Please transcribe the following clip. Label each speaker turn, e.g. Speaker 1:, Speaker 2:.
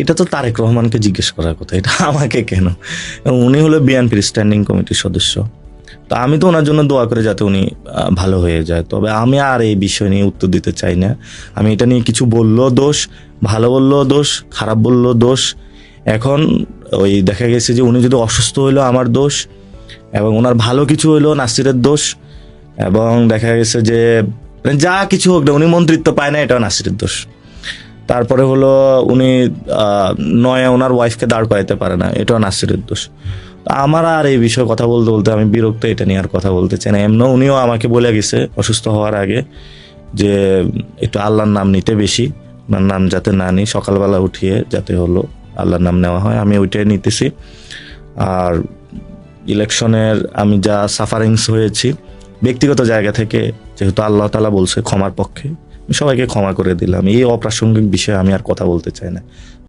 Speaker 1: এটা তো তারেক রহমানকে জিজ্ঞেস করার কথা, এটা আমাকে কেন? এবং উনি হলো বিএনপির স্ট্যান্ডিং কমিটির সদস্য, তো আমি তো ওনার জন্য দোয়া করে যাতে উনি ভালো হয়ে যায়। তবে আমি আর এই বিষয় নিয়ে উত্তর দিতে চাই না। আমি এটা নিয়ে কিছু বললেও দোষ, ভালো বললেও দোষ, খারাপ বললেও দোষ। এখন ওই দেখা গেছে যে উনি যদি অসুস্থ হইলো আমার দোষ, এবং ওনার ভালো কিছু হইলো নাসিরের দোষ, এবং দেখা গেছে যে যা কিছু হোক না উনি মন্ত্রিত্ব পায় না, এটাও নাসিরের দোষ। তারপরে হলো উনি নয় ওনার ওয়াইফকে দাঁড় করাইতে পারে না, এটাও নাসিরের দোষ। আমার আর এই বিষয়ে কথা বলতে বলতে আমি বিরক্ত, এটা নিয়ে আর কথা বলতে চাই না। এমন উনিও আমাকে বলে গেছে অসুস্থ হওয়ার আগে যে একটু আল্লাহর নাম নিতে বেশি, ওনার নাম যাতে না নিই, সকালবেলা উঠিয়ে যাতে হলো আল্লাহর নাম নেওয়া হয়, আমি ওইটাই নিতেছি। আর ইলেকশনের আমি যা সাফারিংস হয়েছি ব্যক্তিগত জায়গা থেকে, যেহেতু আল্লাহ তাআলা বলছে ক্ষমার পক্ষে, আমি সবাইকে ক্ষমা করে দিলাম। এই অপ্রাসঙ্গিক বিষয়ে আমি আর কথা বলতে চাই না।